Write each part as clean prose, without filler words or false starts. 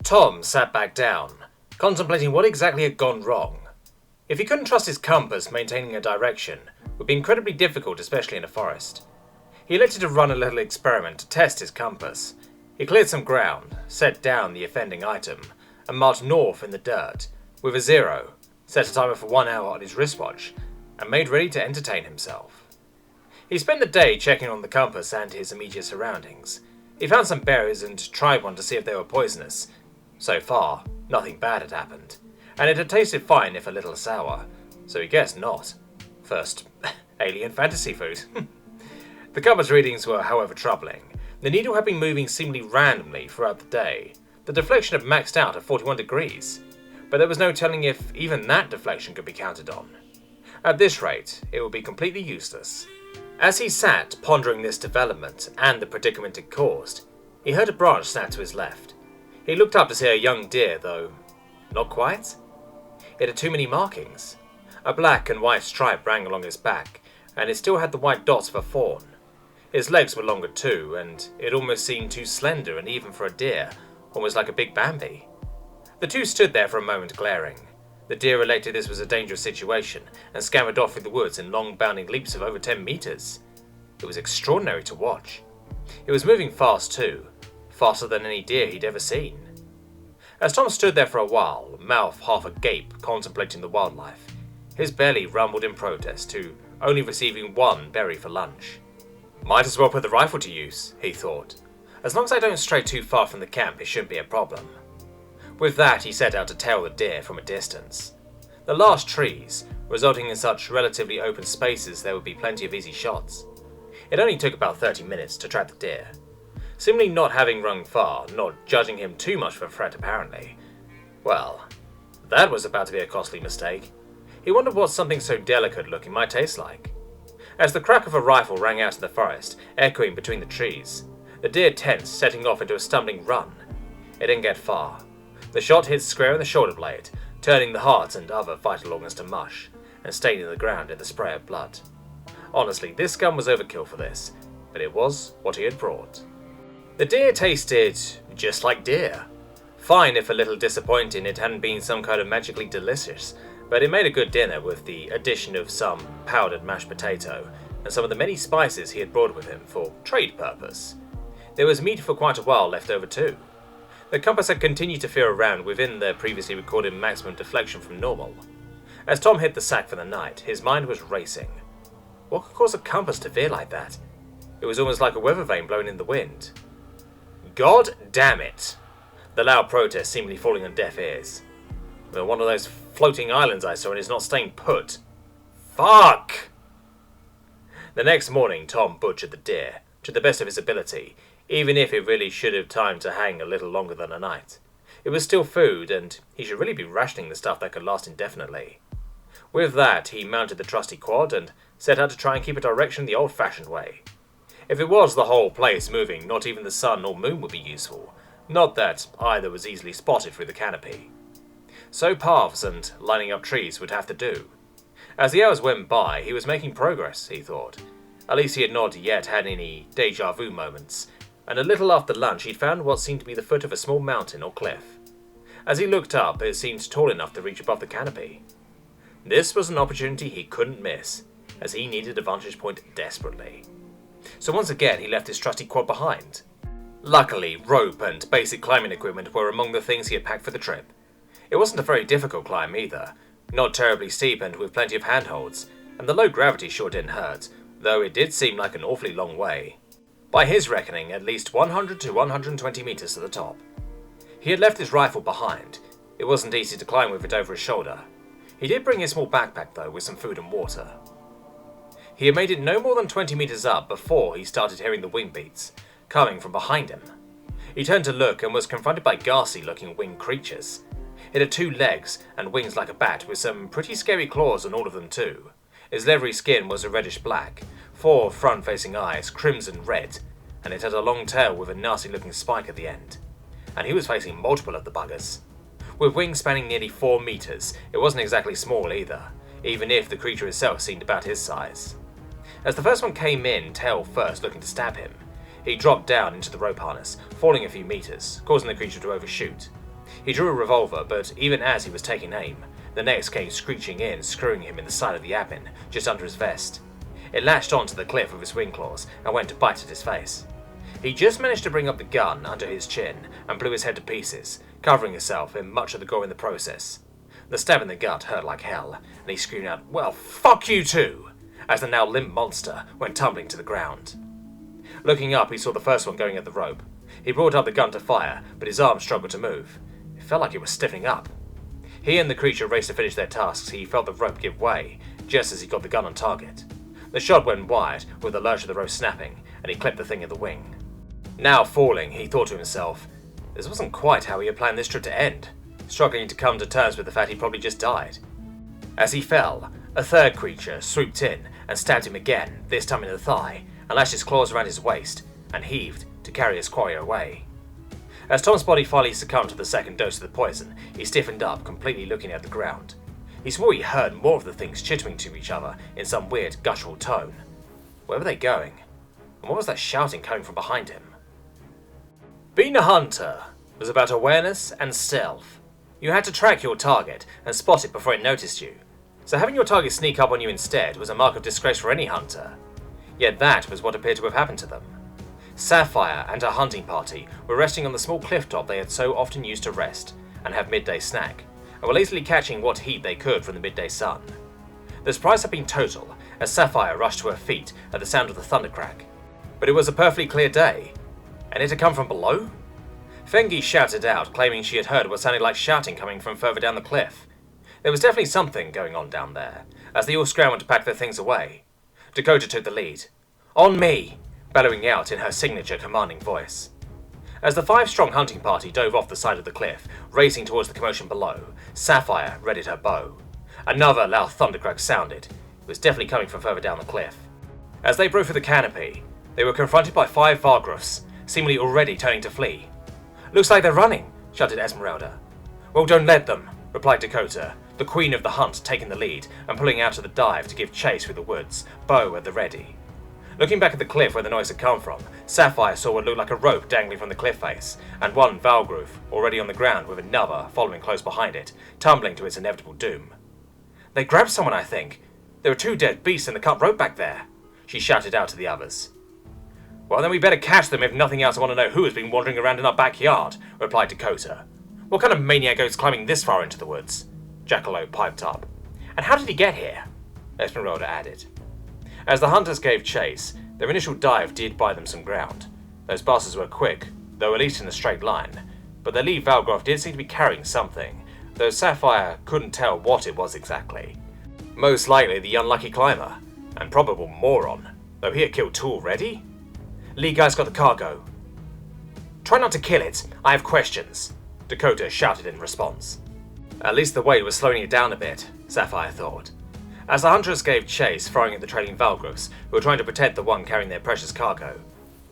Tom sat back down, contemplating what exactly had gone wrong. If he couldn't trust his compass, maintaining a direction would be incredibly difficult, especially in a forest. He elected to run a little experiment to test his compass. He cleared some ground, set down the offending item, and marched north in the dirt, with a 0, set a timer for 1 hour on his wristwatch, and made ready to entertain himself. He spent the day checking on the compass and his immediate surroundings. He found some berries and tried one to see if they were poisonous. So far, nothing bad had happened, and it had tasted fine if a little sour, so he guessed not. First, alien fantasy food. The compass readings were, however, troubling. The needle had been moving seemingly randomly throughout the day. The deflection had maxed out at 41 degrees, but there was no telling if even that deflection could be counted on. At this rate, it would be completely useless. As he sat pondering this development and the predicament it caused, he heard a branch snap to his left. He looked up to see a young deer, though not quite. It had too many markings. A black and white stripe ran along his back, and it still had the white dots of a fawn. His legs were longer too, and it almost seemed too slender and even for a deer, almost like a big Bambi. The two stood there for a moment glaring. The deer elected this was a dangerous situation and scampered off through the woods in long bounding leaps of over 10 meters. It was extraordinary to watch. It was moving fast too, faster than any deer he'd ever seen. As Tom stood there for a while, mouth half agape, contemplating the wildlife, his belly rumbled in protest to only receiving 1 berry for lunch. Might as well put the rifle to use, he thought. As long as I don't stray too far from the camp, it shouldn't be a problem. With that, he set out to tail the deer from a distance. The large trees, resulting in such relatively open spaces, there would be plenty of easy shots. It only took about 30 minutes to track the deer. Seemingly not having run far, not judging him too much of a threat apparently. Well, that was about to be a costly mistake. He wondered what something so delicate looking might taste like. As the crack of a rifle rang out in the forest, echoing between the trees, the deer tensed, setting off into a stumbling run. It didn't get far. The shot hit square in the shoulder blade, turning the heart and other vital organs to mush, and staining the ground in the spray of blood. Honestly, this gun was overkill for this, but it was what he had brought. The deer tasted just like deer. Fine if a little disappointing it hadn't been some kind of magically delicious, but it made a good dinner with the addition of some powdered mashed potato and some of the many spices he had brought with him for trade purpose. There was meat for quite a while left over too. The compass had continued to veer around within the previously recorded maximum deflection from normal. As Tom hit the sack for the night, his mind was racing. What could cause a compass to veer like that? It was almost like a weather vane blowing in the wind. God damn it! The loud protest seemingly falling on deaf ears. Well, one of those floating islands I saw and is not staying put. Fuck! The next morning, Tom butchered the deer, to the best of his ability, even if it really should have time to hang a little longer than a night. It was still food, and he should really be rationing the stuff that could last indefinitely. With that, he mounted the trusty quad and set out to try and keep a direction the old-fashioned way. If it was the whole place moving, not even the sun or moon would be useful, not that either was easily spotted through the canopy. So paths and lining up trees would have to do. As the hours went by, he was making progress, he thought. At least he had not yet had any deja vu moments, and a little after lunch he'd found what seemed to be the foot of a small mountain or cliff. As he looked up, it seemed tall enough to reach above the canopy. This was an opportunity he couldn't miss, as he needed a vantage point desperately. So once again he left his trusty quad behind. Luckily, rope and basic climbing equipment were among the things he had packed for the trip. It wasn't a very difficult climb either, not terribly steep and with plenty of handholds, and the low gravity sure didn't hurt, though it did seem like an awfully long way. By his reckoning, at least 100 to 120 meters to the top. He had left his rifle behind. It wasn't easy to climb with it over his shoulder. He did bring a small backpack though, with some food and water. He had made it no more than 20 meters up before he started hearing the wing beats, coming from behind him. He turned to look and was confronted by ghastly-looking winged creatures. It had 2 legs and wings like a bat, with some pretty scary claws on all of them too. Its leathery skin was a reddish black, 4 front-facing eyes, crimson red, and it had a long tail with a nasty-looking spike at the end. And he was facing multiple of the buggers. With wings spanning nearly 4 meters, it wasn't exactly small either, even if the creature itself seemed about his size. As the first one came in, tail first, looking to stab him, he dropped down into the rope harness, falling a few meters, causing the creature to overshoot. He drew a revolver, but even as he was taking aim, the next came screeching in, screwing him in the side of the abdomen, just under his vest. It latched onto the cliff with his wing claws and went to bite at his face. He just managed to bring up the gun under his chin and blew his head to pieces, covering himself in much of the gore in the process. The stab in the gut hurt like hell, and he screamed out, "Well, fuck you too!" as the now limp monster went tumbling to the ground. Looking up, he saw the first one going at the rope. He brought up the gun to fire, but his arm struggled to move. It felt like it was stiffening up. He and the creature raced to finish their tasks. He felt the rope give way, just as he got the gun on target. The shot went wide, with the lurch of the rope snapping, and he clipped the thing in the wing. Now falling, he thought to himself, this wasn't quite how he had planned this trip to end, struggling to come to terms with the fact he probably just died. As he fell, a third creature swooped in and stabbed him again, this time in the thigh, and lashed his claws around his waist, and heaved to carry his quarry away. As Tom's body finally succumbed to the second dose of the poison, he stiffened up, completely looking at the ground. He swore he heard more of the things chittering to each other in some weird, guttural tone. Where were they going? And what was that shouting coming from behind him? Being a hunter was about awareness and stealth. You had to track your target and spot it before it noticed you, so having your target sneak up on you instead was a mark of disgrace for any hunter. Yet that was what appeared to have happened to them. Sapphire and her hunting party were resting on the small cliff top they had so often used to rest and have midday snack, and were lazily catching what heat they could from the midday sun. The surprise had been total as Sapphire rushed to her feet at the sound of the thunder crack. But it was a perfectly clear day, and it had come from below? Fengi shouted out, claiming she had heard what sounded like shouting coming from further down the cliff. There was definitely something going on down there, as they all scrambled to pack their things away. Dakota took the lead. "On me!" bellowing out in her signature commanding voice. As the 5-strong hunting party dove off the side of the cliff, racing towards the commotion below, Sapphire readied her bow. Another loud thundercrack sounded. It was definitely coming from further down the cliff. As they broke through the canopy, they were confronted by 5 Vargruffs, seemingly already turning to flee. "Looks like they're running," shouted Esmeralda. "Well, don't let them," replied Dakota, the queen of the hunt taking the lead and pulling out of the dive to give chase through the woods, bow at the ready. Looking back at the cliff where the noise had come from, Sapphire saw what looked like a rope dangling from the cliff face, and one Valgroove already on the ground with another following close behind it, tumbling to its inevitable doom. "They grabbed someone, I think. There were 2 dead beasts in the cut rope back there," she shouted out to the others. "Well, then we better catch them. If nothing else, I want to know who has been wandering around in our backyard," replied Dakota. "What kind of maniac goes climbing this far into the woods?" Jackalope piped up. "And how did he get here?" Esmeralda added. As the hunters gave chase, their initial dive did buy them some ground. Those bastards were quick, though at least in a straight line, but their lead Valgroff did seem to be carrying something, though Sapphire couldn't tell what it was exactly. Most likely the unlucky climber, and probable moron, though he had killed 2 already? "Lee guy's got the cargo." "Try not to kill it, I have questions," Dakota shouted in response. At least the weight was slowing it down a bit, Sapphire thought. As the Huntress gave chase, firing at the trailing Valgroffs, who were trying to protect the one carrying their precious cargo.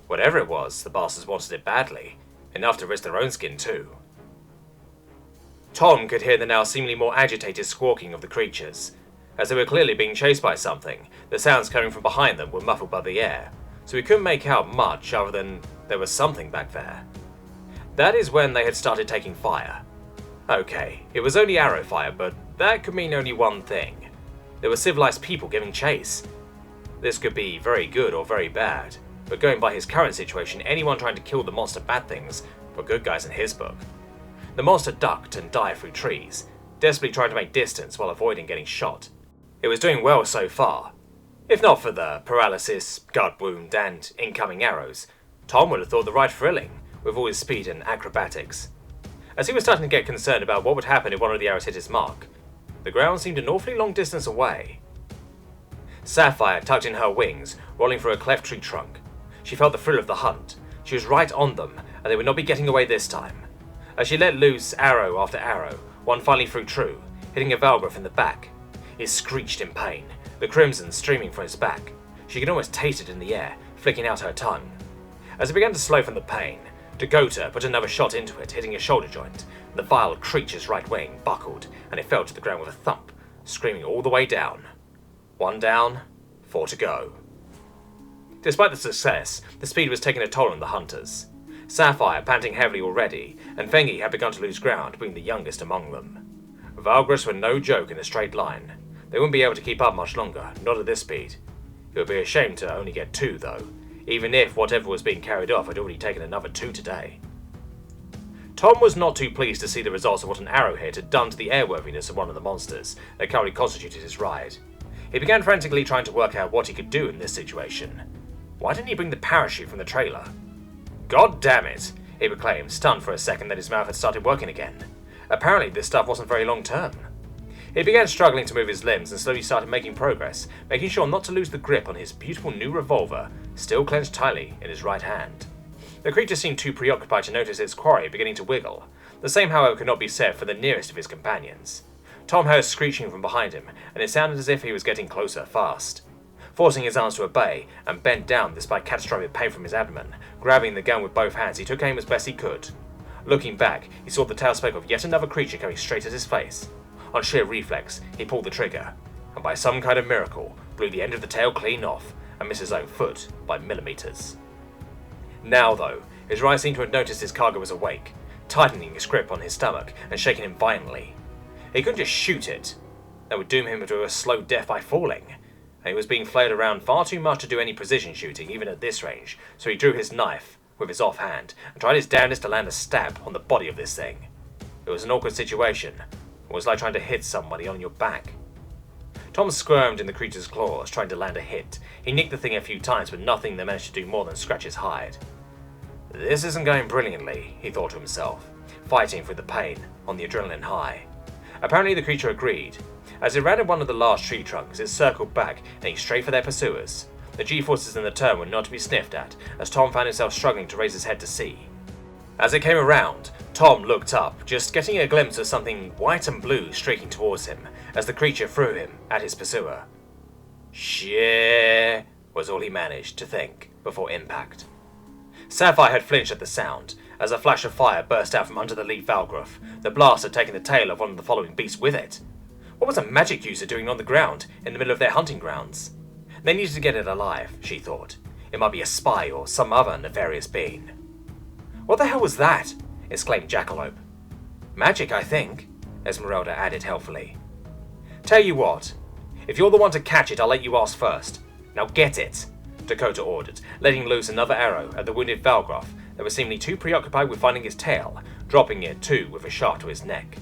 Whatever it was, the bastards wanted it badly, enough to risk their own skin too. Tom could hear the now seemingly more agitated squawking of the creatures. As they were clearly being chased by something, the sounds coming from behind them were muffled by the air, so he couldn't make out much other than there was something back there. That is when they had started taking fire. Okay, it was only arrow fire, but that could mean only one thing. There were civilized people giving chase. This could be very good or very bad, but going by his current situation, anyone trying to kill the monster bad things were good guys in his book. The monster ducked and dived through trees, desperately trying to make distance while avoiding getting shot. It was doing well so far. If not for the paralysis, gut wound, and incoming arrows, Tom would have thought the ride thrilling, with all his speed and acrobatics. As he was starting to get concerned about what would happen if one of the arrows hit his mark, the ground seemed an awfully long distance away. Sapphire tucked in her wings, rolling through a cleft tree trunk. She felt the thrill of the hunt. She was right on them, and they would not be getting away this time. As she let loose arrow after arrow, one finally flew true, hitting a Valgroff in the back. He screeched in pain, the crimson streaming from his back. She could almost taste it in the air, flicking out her tongue. As it began to slow from the pain, Dakota put another shot into it, hitting his shoulder joint. The vile creature's right wing buckled, and it fell to the ground with a thump, screaming all the way down. 1 down, 4 to go. Despite the success, the speed was taking a toll on the hunters. Sapphire panting heavily already, and Fengi had begun to lose ground, being the youngest among them. Valgriffs were no joke in a straight line. They wouldn't be able to keep up much longer, not at this speed. It would be a shame to only get 2 though, even if whatever was being carried off had already taken another 2 today. Tom was not too pleased to see the results of what an arrowhead had done to the airworthiness of one of the monsters that currently constituted his ride. He began frantically trying to work out what he could do in this situation. Why didn't he bring the parachute from the trailer? God damn it, he proclaimed, stunned for a second that his mouth had started working again. Apparently this stuff wasn't very long term. He began struggling to move his limbs and slowly started making progress, making sure not to lose the grip on his beautiful new revolver, still clenched tightly in his right hand. The creature seemed too preoccupied to notice its quarry beginning to wiggle. The same, however, could not be said for the nearest of his companions. Tom heard screeching from behind him, and it sounded as if he was getting closer fast. Forcing his arms to obey, and bent down despite catastrophic pain from his abdomen, grabbing the gun with both hands, he took aim as best he could. Looking back, he saw the tail spoke of yet another creature coming straight at his face. On sheer reflex, he pulled the trigger, and by some kind of miracle, blew the end of the tail clean off, and missed his own foot by millimeters. Now, though, his right seemed to have noticed his cargo was awake, tightening his grip on his stomach and shaking him violently. He couldn't just shoot it. That would doom him to a slow death by falling, and he was being flared around far too much to do any precision shooting, even at this range, so he drew his knife with his offhand and tried his damnedest to land a stab on the body of this thing. It was an awkward situation. It was like trying to hit somebody on your back. Tom squirmed in the creature's claws, trying to land a hit. He nicked the thing a few times, but nothing that managed to do more than scratch his hide. This isn't going brilliantly, he thought to himself, fighting through the pain on the adrenaline high. Apparently the creature agreed. As it rounded one of the large tree trunks, it circled back, heading straight for their pursuers. The G-forces in the turn were not to be sniffed at, as Tom found himself struggling to raise his head to see. As it came around, Tom looked up, just getting a glimpse of something white and blue streaking towards him, as the creature threw him at his pursuer. Shit, was all he managed to think before impact. Sapphire had flinched at the sound, as a flash of fire burst out from under the lead Valgriff. The blast had taken the tail of one of the following beasts with it. What was a magic user doing on the ground, in the middle of their hunting grounds? They needed to get it alive, she thought. It might be a spy or some other nefarious being. What the hell was that? Exclaimed Jackalope. Magic, I think, Esmeralda added helpfully. Tell you what, if you're the one to catch it, I'll let you ask first. Now get it, Dakota ordered, letting loose another arrow at the wounded Valgriff that was seemingly too preoccupied with finding his tail, dropping it too with a shaft to his neck.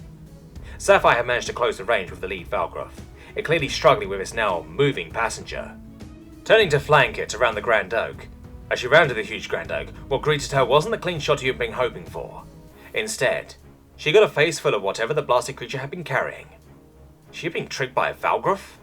Sapphire had managed to close the range with the lead Valgriff, it clearly struggling with its now moving passenger. Turning to flank it around the Grand Oak, as she rounded the huge Grand Oak, what greeted her wasn't the clean shot you'd been hoping for. Instead, she got a face full of whatever the blasted creature had been carrying. She had been tricked by a Valgriff?